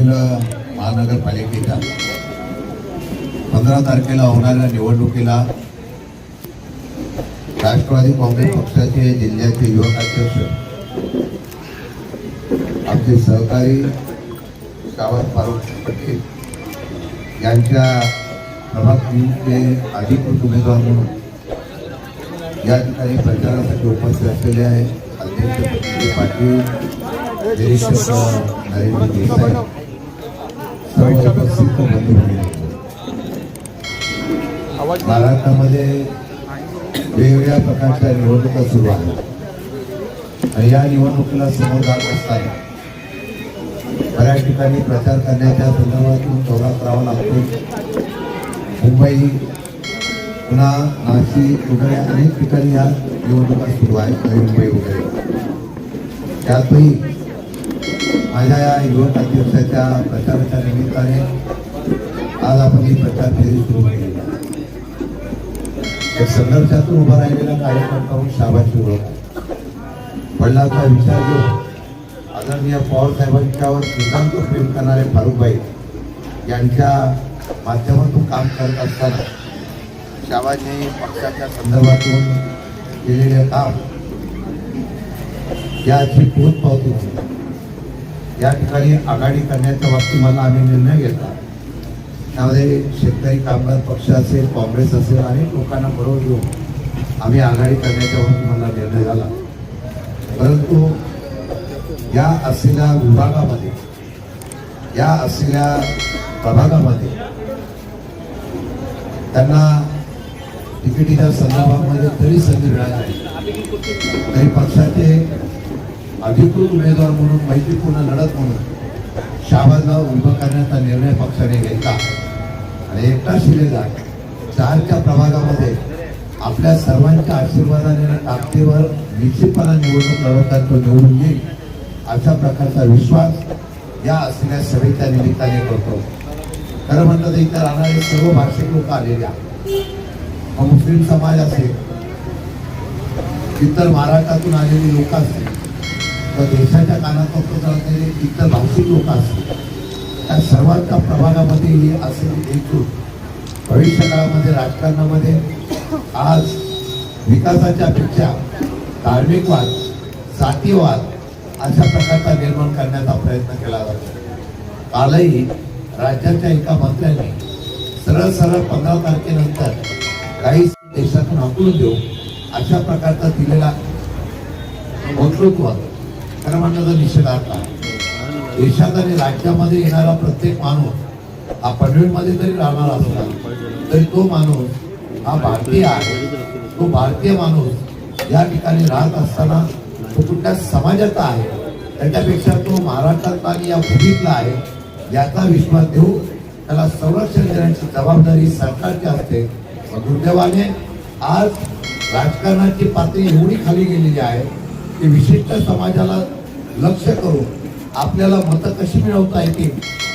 पनवेल महानगरपालिकेच्या 15 तारखेला होणाऱ्या निवडणुकीला राष्ट्रवादी काँग्रेस पक्षाचे जिल्ह्याचे युवक अध्यक्ष आमचे सहकारी शाबाज फारुख पटेल यांच्या प्रभाग 3चे अधिकृत उमेदवार म्हणून या ठिकाणी प्रचारासाठी उपस्थित असलेले आहे अध्यक्ष पृथ्वी पाटील, निरीक्षक नरेंद्र देसाई, सर्व उपस्थित बंधू. महाराष्ट्रामध्ये वेगवेगळ्या प्रकारच्या निवडणुका सुरू आहेत आणि या निवडणुकीला समोर जात असताना बऱ्याच ठिकाणी प्रचार करण्याच्या संदर्भातून दौरा करावा लागतो. मुंबई, पुन्हा नाशिक वगैरे अनेक ठिकाणी या निवडणुका सुरू आहेत. नवी मुंबई वगैरे त्यातही माझ्या या युवक अध्यक्षाच्या प्रचाराच्या निमित्ताने आज आपण ही प्रचार फेरी सुरू केली. एक संघर्षातून उभा राहिलेला कार्यकर्ता म्हणून शाबासची ओळख. वडिलांचा विचार घेऊन आदरणीय पवार साहेबांच्यावर नितांत प्रेम करणारे फारुखभाई यांच्या माध्यमातून काम करत असताना शाबासने पक्षाच्या संदर्भातून केलेले काम याची पोचपावती होती. या ठिकाणी आघाडी करण्याच्या बाबतीत मला आम्ही निर्णय घेतला. त्यामध्ये शेतकरी कामगार पक्ष असेल, काँग्रेस असेल, अनेक लोकांना बरोबर घेऊन आम्ही आघाडी करण्याच्या बाबतीत मला निर्णय झाला. परंतु या असलेल्या विभागामध्ये, या असलेल्या प्रभागामध्ये त्यांना तिकिटीच्या संदर्भामध्ये तरी संधी मिळाली नाही. तरी पक्षाचे अधिकृत उमेदवार म्हणून, मैत्रीपूर्ण लढत म्हणून शाबासला उभं करण्याचा निर्णय पक्षाने घेतला आणि एकटा शिलेदार 4च्या प्रभागामध्ये आपल्या सर्वांच्या आशीर्वादाने ताकदीवर निश्चितपणा निवडणूक लढवतात तो निवडून येईल अशा प्रकारचा विश्वास या असलेल्या सभेच्या निमित्ताने करतो. खरं म्हणतं तर इथे राहणारे सर्व भाषिक लोक आलेले आहेत. मुस्लिम समाज असेल, इतर महाराष्ट्रातून आलेली लोक असतील, तर देशाच्या कानाकोपऱ्यात असलेले इतर भाषिक लोक असतील, त्या सर्वांच्या प्रभागामध्ये ही असलेली एकजूट भविष्य काळामध्ये राजकारणामध्ये आज विकासाच्या पेक्षा धार्मिकवाद, जातीवाद अशा प्रकारचा निर्माण करण्याचा प्रयत्न केला जातो. कालही राज्याच्या एका मंत्र्यांनी सरळ सरळ 15 तारखेनंतर काही देशातून हाकलून देऊ अशा प्रकारचा दिलेला वक्तृत्व खरं म्हणणं तर निषेधार्थ आहे. देशात आणि राज्यामध्ये येणारा प्रत्येक माणूस हा पनवेलमध्ये जरी राहणार असला तरी तो माणूस हा भारतीय आहे. तो भारतीय माणूस या ठिकाणी राहत असताना तो कुठल्या समाजाचा आहे, त्याच्यापेक्षा तो महाराष्ट्रातला आणि या भूमीतला आहे याचा विश्वास देऊ त्याला संरक्षण देण्याची जबाबदारी सरकारची असते. दुर्दैवाने आज राजकारणाची पातळी एवढी खाली गेलेली आहे की विशिष्ट समाजाला लक्ष करून आपल्याला मतं कशी मिळवता येतील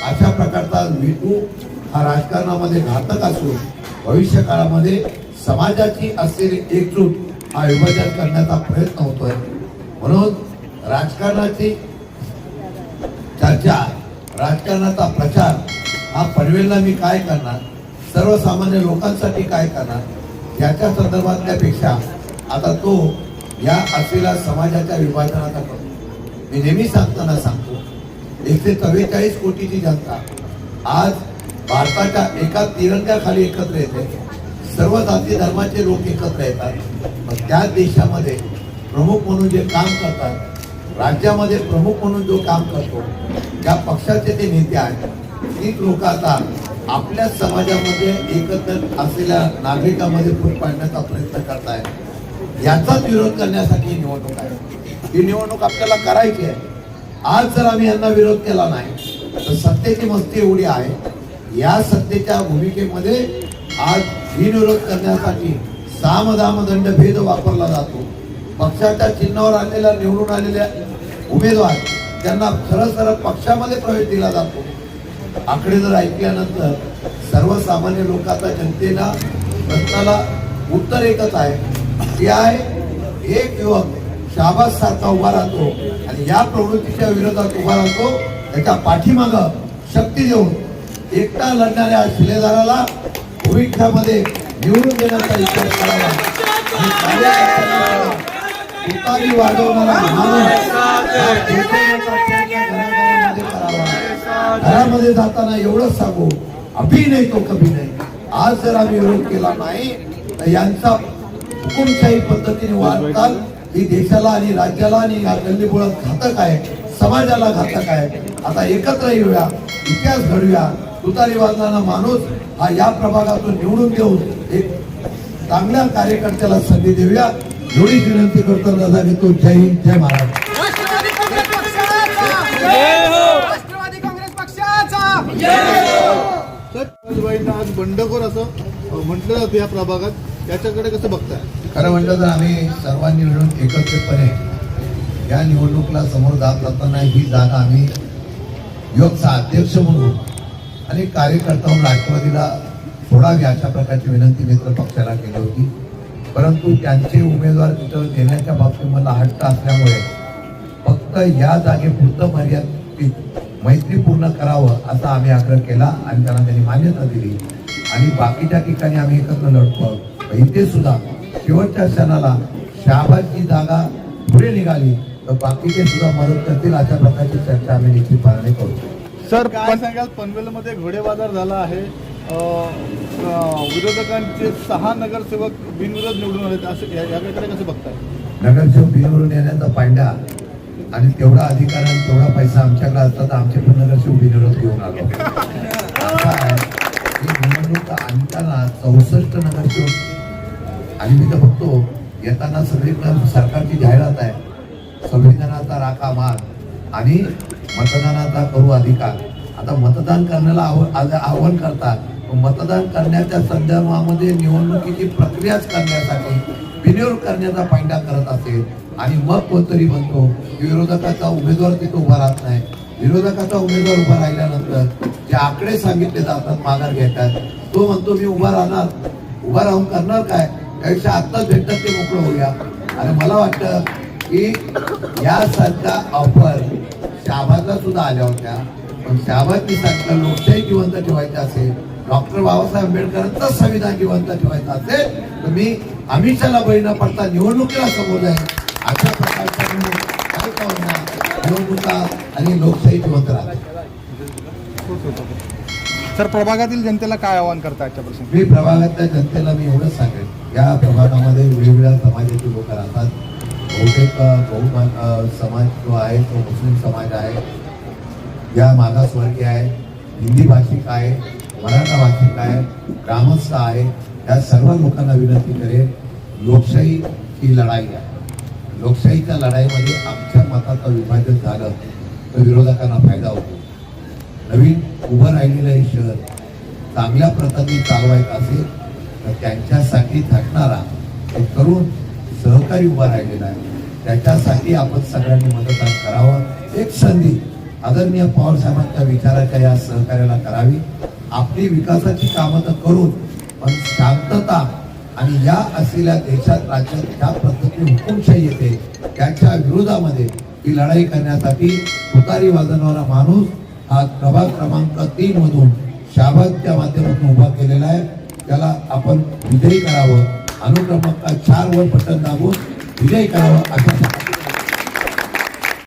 अशा प्रकारचा विटू हा राजकारणामध्ये घातक असून भविष्य काळामध्ये समाजाची असलेली एकजूट हा विभाजन करण्याचा प्रयत्न होतोय. म्हणून राजकारणाची चर्चा, राजकारणाचा प्रचार हा पनवेलला मी काय करणार, सर्वसामान्य लोकांसाठी काय करणार याच्या संदर्भातल्यापेक्षा आता तो या असलेल्या समाजाच्या विभाजनाचा करतो. मी नेहमी सांगताना सांगतो 144 कोटीची जनता आज भारताच्या एका तिरंग्याखाली एकत्र येते. सर्व जाती धर्माचे लोक एकत्र येतात. मग त्या देशामध्ये प्रमुख म्हणून जे काम करतात, राज्यामध्ये प्रमुख म्हणून जो काम करतो, ज्या पक्षाचे ते नेते आहेत, ती लोक आता आपल्या समाजामध्ये एकत्र असलेल्या नागरिकांमध्ये फूट पाडण्याचा प्रयत्न करतायत. याचाच विरोध करण्यासाठी निवडणूक आहे. ही निवडणूक आपल्याला करायची आहे. आज जर आम्ही यांना विरोध केला नाही तर सत्तेची मस्ती एवढी आहे, या सत्तेच्या भूमिकेमध्ये आज बिनविरोध करण्यासाठी सामदाम दंड भेद वापरला जातो. पक्षाच्या चिन्हावर आलेल्या निवडून आलेल्या उमेदवार त्यांना सरळ सरळ पक्षामध्ये प्रवेश दिला जातो. आकडे जर ऐकल्यानंतर सर्वसामान्य लोकांचा जनतेला प्रश्नाला उत्तर एकच आहे, ते आहे एक युवक शाबास सारखा उभा राहतो आणि या प्रवृत्तीच्या विरोधात उभा राहतो, त्याच्या पाठीमागं शक्ती देऊन एकटा लढणाऱ्या शिलेदाराला भविष्यामध्ये निवडून देण्याचा विचार करावा आणि कार्यकर्त्यांना तुतारी वाढवणारा माणूस हा देशाचा प्रयत्न घराघरामध्ये करावा. घरामध्ये जाताना एवढंच सांगू, अभी नाही तो कभी नाही. आज जर आम्ही विरोध केला नाही तर यांचा हुकुमशाही पद्धतीने वाटचाल ही देशाला आणि राज्याला आणि या गल्लीबोळात घातक आहे, समाजाला घातक आहे. आता एकत्र येऊया, इतिहास घडूया. तुतारी वाजणारा माणूस हा या प्रभागातून निवडून देऊन एक चांगल्या कार्यकर्त्याला संधी देऊया एवढीच विनंती करतो. दादा घेतो. जय हिंद, जय महाराष्ट्र. राष्ट्रवादी काँग्रेस पक्षाचा सर, आज बंडखोर असं म्हटलं जातं या प्रभागात, याच्याकडे कसं बघताय? खरं म्हटलं तर आम्ही सर्वांनी मिळून एकत्रितपणे या निवडणुकीला समोर जात असताना ही जागा आम्ही युवकचा अध्यक्ष म्हणून आणि कार्यकर्ता म्हणून राष्ट्रवादीला सोडावी अशा प्रकारची विनंती मित्र पक्षाला केली होती. परंतु त्यांचे उमेदवार तिथं देण्याच्या बाबतीत मला हट्ट असल्यामुळे फक्त या जागेपुरतं मर्यादित मैत्रीपूर्ण करावं असा आम्ही आग्रह केला आणि त्यांना त्यांनी मान्यता दिली आणि बाकीच्या ठिकाणी आम्ही एकत्र लढतो. इथे सुद्धा शेवटच्या क्षणाला शहाबादची जागा पुढे निघाली तर बाकीचे सुद्धा मदत करतील अशा प्रकारची चर्चा आम्ही निश्चितपणे करू. सर, काय सांगाल? पनवेलमध्ये घोडेबाजार झाला आहे. विरोधकांचे 6 नगरसेवक बिनविरोध निवडून आले, असं याकडे कसं बघताय? नगरसेवक बिनविरोध येण्याचा पांड्या आणि तेवढा अधिकार आणि तेवढा पैसा आमच्याकडे असता तर आमचे पण नगरसेवक बिनविरोध घेऊन आलो. निवडणूक आणताना 64 नगरसेवक आणि मी तर बघतो येताना सगळीकडे सरकारची जाहिरात आहे, संविधानाचा राखा मान आणि मतदानाचा करू अधिकार. आता मतदान करण्याला आव्हान करतात, मतदान करण्याच्या संदर्भामध्ये निवडणुकीची प्रक्रियाच करण्यासाठी बिनविरोध करण्याचा पायंडा करत असेल आणि मग कोणतरी म्हणतो विरोधकाचा उमेदवार तिथे उभा राहत नाही. विरोधकाचा उमेदवार उभा राहिल्यानंतर जे आकडे सांगितले जातात माघार घेतात, तो म्हणतो मी उभा राहणार, उभा राहून करणार काय, त्यापेक्षा आत्ताच भेटतात ते मोकळं होऊया. आणि मला वाटतं की यासारख्या ऑफर शहाबादला सुद्धा आल्या होत्या, पण शहाबादनी सांगितलं लोकशाही जिवंत ठेवायची असेल, डॉक्टर बाबासाहेब आंबेडकरांचं संविधान जिवंत ठेवायचं असेल तर मी अमिषाला बळी न पडता निवडणुकीला समोर जाईल. अशा प्रकारच्या काय का होणार निवडणुका आणि लोकशाही जिवंत राहते. सर, प्रभागातील जनतेला काय आवाहन करता याच्यापासून? मी प्रभागातल्या जनतेला मी एवढंच सांगेन, या प्रभागामध्ये वेगवेगळ्या समाजाची लोक राहतात. बहुतेक बहुमान समाज जो आहे तो मुस्लिम समाज आहे, या मागासवर्गीय आहे, हिंदी भाषिक आहे, मराठा भाषिक आहे, ग्रामस्थ आहे. या सर्व लोकांना विनंती करेन, लोकशाही ही लढाई आहे. लोकशाहीच्या लढाईमध्ये आमच्या मताचं विभाजन झालं तर विरोधकांना फायदा होतो. नवीन उभं राहिलेलं हे शहर चांगल्या प्रकारे चालवायचं असेल तर त्यांच्यासाठी झटणारा एक तरुण सहकारी उभा राहिलेला आहे. त्याच्यासाठी आपण सगळ्यांनी मतदान करावं. एक संधी आदरणीय पवार साहेबांच्या विचाराच्या या सहकार्याला करावी. आपली विकासाची कामं तर करून पण शांतता आणि या असलेल्या देशात राज्यात ज्या पद्धतीने हुकुमशाही येते त्याच्या विरोधामध्ये ही लढाई करण्यासाठी तुतारी वाजवणारा माणूस हा प्रभाग क्रमांक 3 मधून शहाबादच्या माध्यमातून उभा केलेला आहे. त्याला आपण विजयी करावं, अनुक्रमांक 4 वर बटन दाबून विजयी करावं अशा